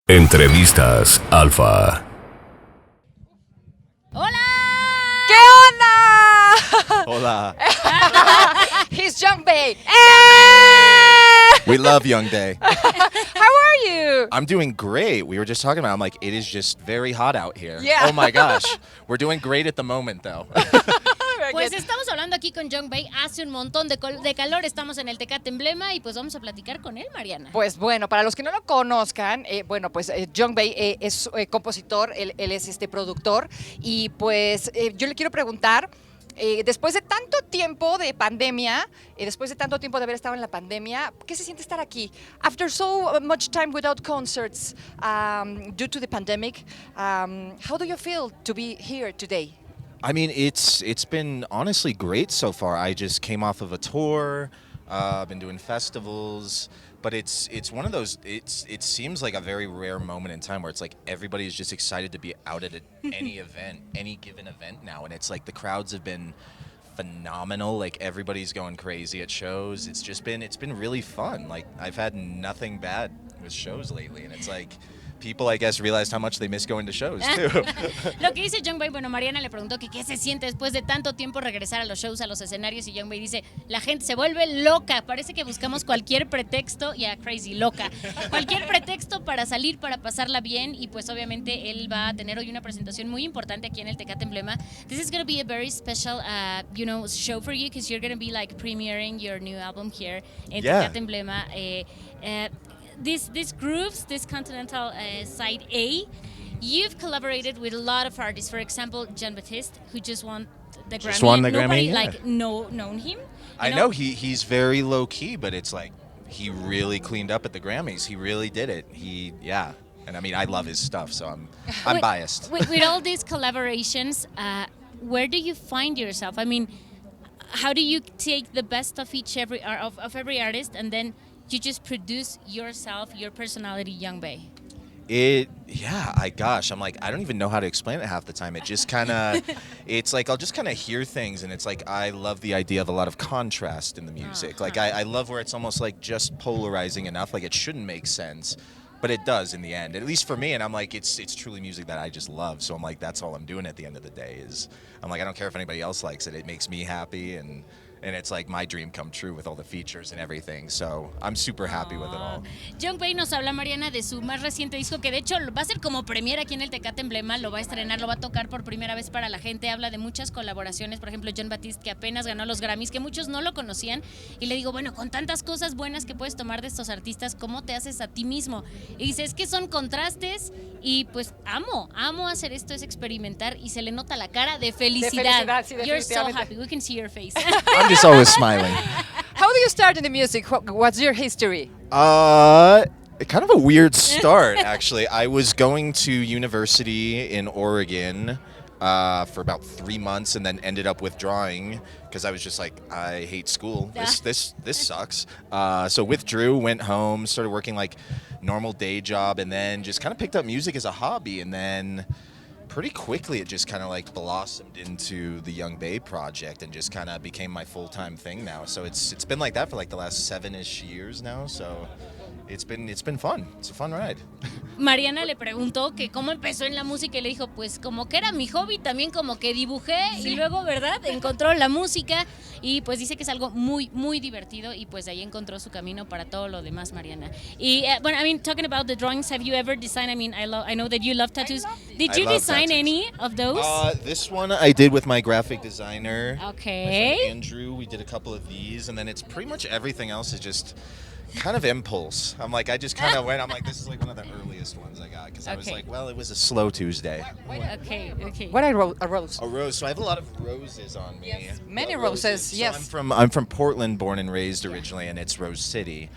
Entrevistas Alfa. ¡Hola! ¿Qué onda? Hola. He's Jon Batiste. We love Young Day. How are you? I'm doing great. We were just talking about, I'm like, it is just very hot out here. Yeah. Oh my gosh. We're doing great at the moment though. Pues estamos hablando aquí con Jon Batiste, hace un montón de calor, estamos en el Tecate Emblema y pues vamos a platicar con él, Mariana. Pues bueno, para los que no lo conozcan, Jon Batiste es compositor, él es productor y pues yo le quiero preguntar, después de tanto tiempo de pandemia, después de tanto tiempo de haber estado en la pandemia, ¿qué se siente estar aquí? After so much time without concerts due to the pandemic, how do you feel to be here today? I mean, it's been honestly great so far. I just came off of a tour. I've been doing festivals, but it's one of those. It seems like a very rare moment in time where it's like everybody's just excited to be out at any event, any given event now, and it's like the crowds have been phenomenal. Like everybody's going crazy at shows. It's been really fun. Like I've had nothing bad with shows lately, and it's like people, I guess, realized how much they miss going to shows too. Lo que dice Jon Batiste, bueno, Mariana le preguntó que qué se siente después de tanto tiempo regresar a los shows, a los escenarios, y Jon Batiste dice, la gente se vuelve loca, parece que buscamos cualquier pretexto, crazy, loca, cualquier pretexto para salir, para pasarla bien, y pues obviamente él va a tener hoy una presentación muy importante aquí en el Tecate Emblema. This is going to be a very special, show for you, because you're going to be like premiering your new album here in Tecate Emblema. These grooves, this Continental Side A, you've collaborated with a lot of artists. For example, Jon Batiste, who just won the Grammy. Just won the Nobody Grammy, known him. I know he's very low key, but it's like he really cleaned up at the Grammys. He really did it. And I mean I love his stuff, so I'm biased. With all these collaborations, where do you find yourself? I mean, how do you take the best of every artist and then you just produce yourself, your personality, Jon Batiste? I'm like, I don't even know how to explain it half the time. It just kind of, it's like, I'll just kind of hear things, and it's like, I love the idea of a lot of contrast in the music. Like, I love where it's almost like just polarizing enough, like it shouldn't make sense, but it does in the end, at least for me, and I'm like, it's truly music that I just love, so I'm like, that's all I'm doing at the end of the day is, I'm like, I don't care if anybody else likes it, it makes me happy, and it's like my dream come true with all the features and everything, so I'm super happy with it all. Jon Batiste nos habla, Mariana, de su más reciente disco, que de hecho va a ser como premiere aquí en el Tecate Emblema, lo va a estrenar, lo va a tocar por primera vez para la gente, habla de muchas colaboraciones, por ejemplo, Jon Batiste, que apenas ganó los Grammys, que muchos no lo conocían, y le digo, bueno, con tantas cosas buenas que puedes tomar de estos artistas, ¿cómo te haces a ti mismo? Y dice, es que son contrastes, y pues amo hacer esto, es experimentar, y se le nota la cara de felicidad. Sí, You're so happy, we can see your face. I'm just always smiling. How do you start in the music? What's your history? Kind of a weird start, actually. I was going to university in Oregon for about 3 months, and then ended up withdrawing because I was just like, I hate school. This sucks. So withdrew, went home, started working like normal day job, and then just kind of picked up music as a hobby, and then pretty quickly it just kind of like blossomed into the Jon Batiste project and just kind of became my full-time thing now. So it's been like that for like the last 7-ish years now. So it's been fun. It's a fun ride. Mariana le preguntó que cómo empezó en la música y le dijo, pues como que era mi hobby, también como que dibujé y luego, ¿verdad? Encontró la música y pues dice que es algo muy, muy divertido y pues de ahí encontró su camino para todo lo demás, Mariana. Y bueno, I mean, talking about the drawings, have you ever designed, I mean, I know that you love tattoos. Did you design any of those? This one I did with my graphic designer. Okay. My friend Andrew, we did a couple of these, and then it's pretty much everything else is just kind of impulse. I'm like, I just kind of went, I'm like, this is like one of the earliest ones I got, because I was like, well, it was a slow Tuesday. Okay. What a rose? A rose. So I have a lot of roses on me. Yes. Many roses, yes. So I'm from Portland, born and raised originally, and it's Rose City,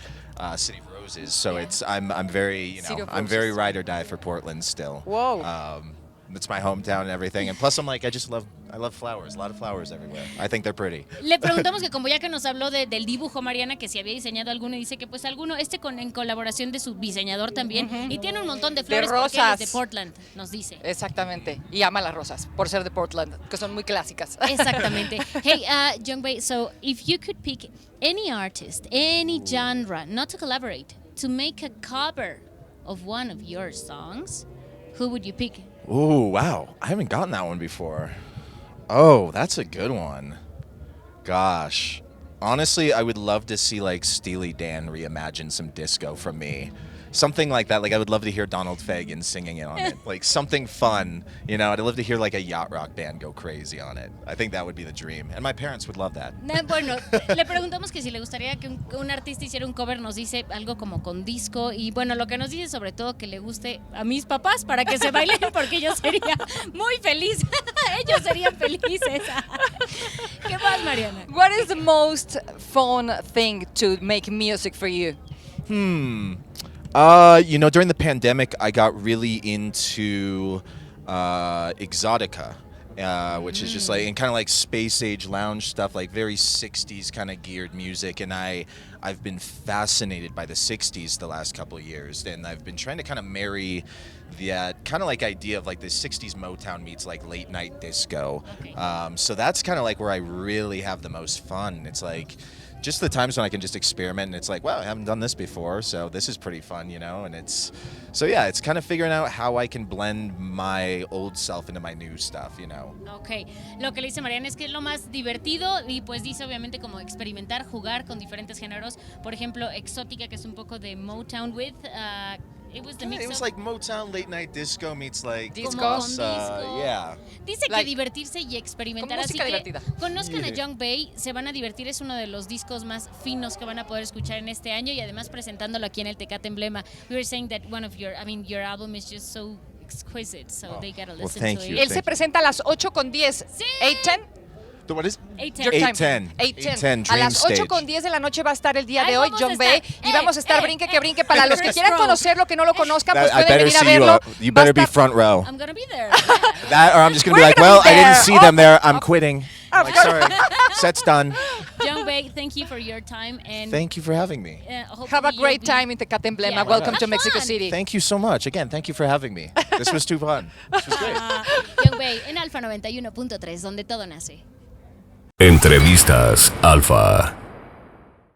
City of Roses. So I'm very, I'm very ride or die for Portland still. Whoa. It's my hometown and everything, and plus I'm like, I love flowers, a lot of flowers everywhere. I think they're pretty. Le preguntamos que como ya que nos habló del dibujo, Mariana, que si había diseñado alguno, y dice que pues alguno, en colaboración de su diseñador también, y tiene un montón de flores porque él es de Portland, nos dice. Exactamente, y ama las rosas, por ser de Portland, que son muy clásicas. Exactamente. Hey, Jon Batiste, so if you could pick any artist, any genre, not to collaborate, to make a cover of one of your songs, who would you pick? Ooh, wow. I haven't gotten that one before. Oh, that's a good one. Gosh. Honestly, I would love to see like Steely Dan reimagine some disco from me. Something like that. Like I would love to hear Donald Fagen singing it on it. Like something fun. You know, I'd love to hear like a yacht rock band go crazy on it. I think that would be the dream. And my parents would love that. Bueno, le preguntamos que si le gustaría que un artista hiciera un cover, nos dice algo como con disco. Y bueno, lo que nos dice sobre todo que le guste a mis papás para que se bailen, porque yo sería muy feliz. Ellos serían felices. ¿Qué más, Mariana? What is the most fun thing to make music for you? You know, during the pandemic, I got really into exotica, which is just like and kind of like space age lounge stuff, like very 60s kind of geared music. And I've been fascinated by the 60s the last couple of years, and I've been trying to kind of marry that kind of like idea of like the 60s Motown meets like late night disco. Okay. So that's kind of like where I really have the most fun. It's like just the times when I can just experiment and it's like, wow, I haven't done this before, so this is pretty fun, you know? And it's kind of figuring out how I can blend my old self into my new stuff, you know? Ok, lo que le dice Mariana es que es lo más divertido y pues dice obviamente como experimentar, jugar con diferentes géneros. Por ejemplo, exótica, que es un poco de Motown with... It was the mix It was of, like Motown late night disco meets like Disco. Como con disco. Yeah. Dice que Like, divertirse y experimentar, con así música que divertida. conozcan a Jon Batiste, se van a divertir, es uno de los discos más finos que van a poder escuchar en este año y además presentándolo aquí en el Tecate Emblema. We were saying that your album is just so exquisite, so they gotta listen thank to you. it. Él se presenta a las 8:10. Sí. 8:10. What is? 8:10. 8:10. A Dream las Stage. 8:10 de la noche va a estar el día Ahí de hoy, vamos a Jon estar. Batiste, y vamos a estar brinque que brinque. Para los que First quieran row. conocerlo, que no lo conozcan, pues I pueden better venir a see you. verlo. You Va a better be estar- front row. I'm gonna be there. That, or I'm just gonna be We're like, gonna well, be I didn't there. see them there. I'm quitting. Like, sorry, set's done. Jon Batiste, thank you for your time and Thank you for having me. hopefully Have a you'll great be- time in Tecate Emblema. Yeah. Welcome Have to Mexico fun. City. Thank you so much. Again, thank you for having me. This was too fun. This was great. Jon Batiste en Alfa 91.3, donde todo nace. Entrevistas Alfa.